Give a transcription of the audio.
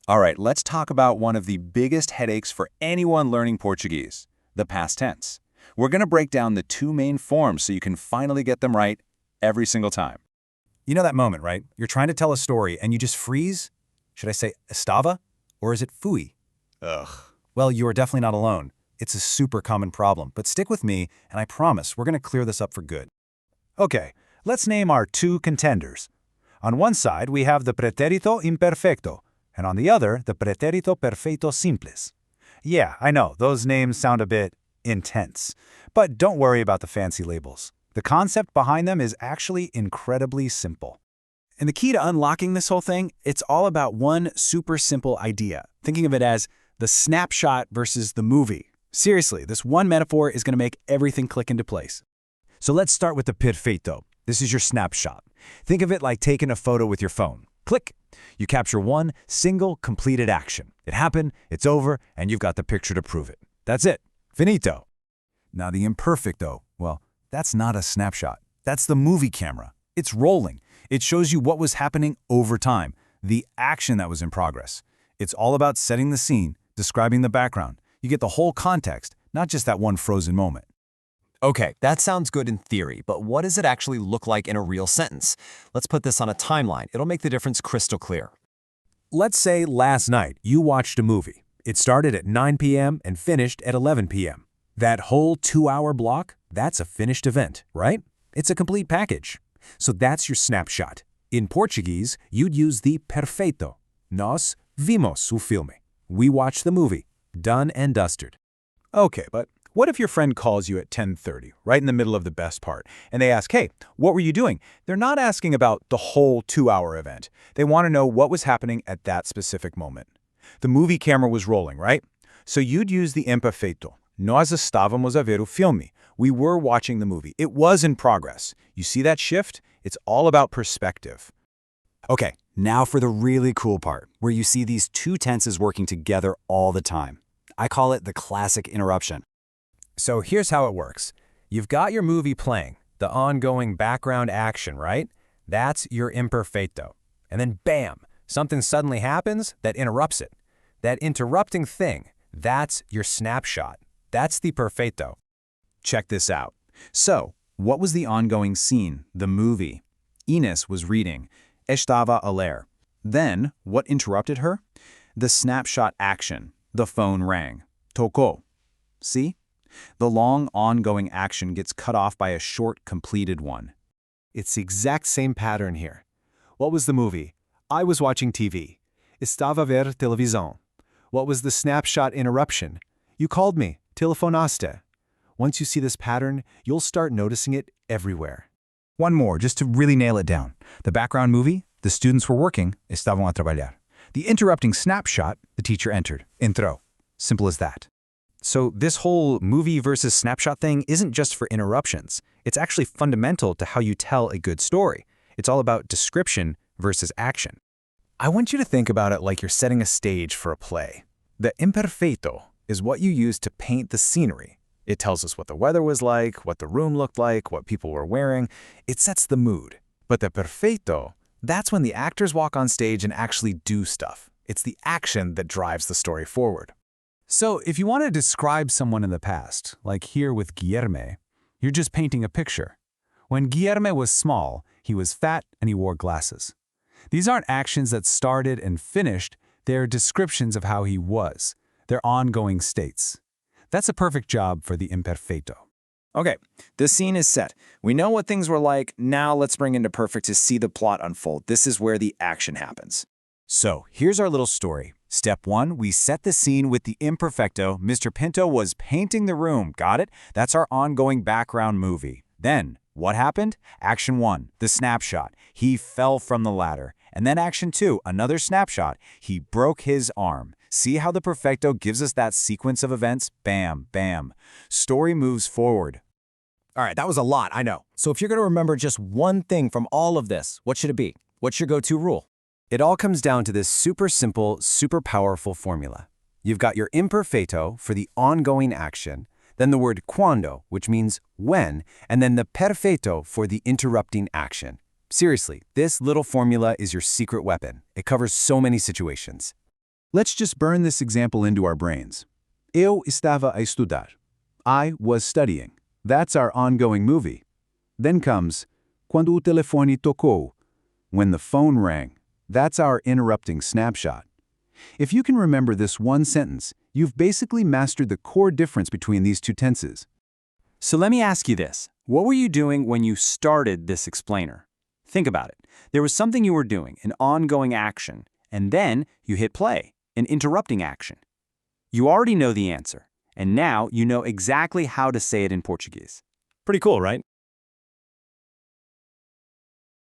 All right, let's talk about one of the biggest headaches for anyone learning Portuguese, the past tense. We're going to break down the two main forms so you can finally get them right every single time. You know that moment, right? You're trying to tell a story and you just freeze? Should I say estava? Or is it fui? Ugh. Well, you are definitely not alone. It's a super common problem, but stick with me and I promise we're going to clear this up for good. Okay, let's name our two contenders. On one side, we have the pretérito imperfecto, and on the other, the pretérito perfeito simples. Yeah, I know, those names sound a bit intense, but don't worry about the fancy labels. The concept behind them is actually incredibly simple. And the key to unlocking this whole thing, it's all about one super simple idea, thinking of it as the snapshot versus the movie. Seriously, this one metaphor is going to make everything click into place. So let's start with the perfeito. This is your snapshot. Think of it like taking a photo with your phone. Click. You capture one single completed action. It happened, it's over, and you've got the picture to prove it. That's it. Finito. Now the imperfecto, well, that's not a snapshot. That's the movie camera. It's rolling. It shows you what was happening over time, the action that was in progress. It's all about setting the scene, describing the background. You get the whole context, not just that one frozen moment. Okay, that sounds good in theory, but what does it actually look like in a real sentence? Let's put this on a timeline. It'll make the difference crystal clear. Let's say last night you watched a movie. It started at 9 p.m. and finished at 11 p.m. That whole 2-hour block, that's a finished event, right? It's a complete package. So that's your snapshot. In Portuguese, you'd use the perfeito. Nós vimos o filme. We watched the movie. Done and dusted. Okay, but what if your friend calls you at 10:30, right in the middle of the best part, and they ask, hey, what were you doing? They're not asking about the whole 2-hour event. They want to know what was happening at that specific moment. The movie camera was rolling, right? So you'd use the imperfeito. Nós estávamos a ver o filme. We were watching the movie. It was in progress. You see that shift? It's all about perspective. Okay, now for the really cool part, where you see these two tenses working together all the time. I call it the classic interruption. So here's how it works. You've got your movie playing, the ongoing background action, right? That's your imperfeito. And then bam, something suddenly happens that interrupts it. That interrupting thing, that's your snapshot. That's the perfeito. Check this out. So, what was the ongoing scene, the movie? Inês was reading. Estava a ler. Then, what interrupted her? The snapshot action. The phone rang. Tocou. See? The long, ongoing action gets cut off by a short, completed one. It's the exact same pattern here. What was the movie? I was watching TV. Estava a ver televisão. What was the snapshot interruption? You called me. Telefonaste. Once you see this pattern, you'll start noticing it everywhere. One more, just to really nail it down. The background movie, the students were working, estavam a trabalhar. The interrupting snapshot, the teacher entered, entrou. Simple as that. So this whole movie versus snapshot thing isn't just for interruptions. It's actually fundamental to how you tell a good story. It's all about description versus action. I want you to think about it like you're setting a stage for a play. The imperfeito is what you use to paint the scenery. It tells us what the weather was like, what the room looked like, what people were wearing. It sets the mood. But the perfeito, that's when the actors walk on stage and actually do stuff. It's the action that drives the story forward. So if you want to describe someone in the past, like here with Guilherme, you're just painting a picture. When Guilherme was small, he was fat and he wore glasses. These aren't actions that started and finished, they're descriptions of how he was. They're ongoing states. That's a perfect job for the imperfeito. Okay, the scene is set. We know what things were like. Now let's bring into perfect to see the plot unfold. This is where the action happens. So here's our little story. Step 1, we set the scene with the imperfecto. Mr. Pinto was painting the room. Got it? That's our ongoing background movie. Then, what happened? Action 1, the snapshot. He fell from the ladder. And then action 2, another snapshot. He broke his arm. See how the perfecto gives us that sequence of events? Bam, bam. Story moves forward. All right, that was a lot, I know. So if you're going to remember just one thing from all of this, what should it be? What's your go-to rule? It all comes down to this super simple, super powerful formula. You've got your imperfeito for the ongoing action, then the word quando, which means when, and then the perfeito for the interrupting action. Seriously, this little formula is your secret weapon. It covers so many situations. Let's just burn this example into our brains. Eu estava a estudar. I was studying. That's our ongoing movie. Then comes quando o telefone tocou. When the phone rang. That's our interrupting snapshot. If you can remember this one sentence, you've basically mastered the core difference between these two tenses. So let me ask you this. What were you doing when you started this explainer? Think about it. There was something you were doing, an ongoing action, and then you hit play, an interrupting action. You already know the answer, and now you know exactly how to say it in Portuguese. Pretty cool, right?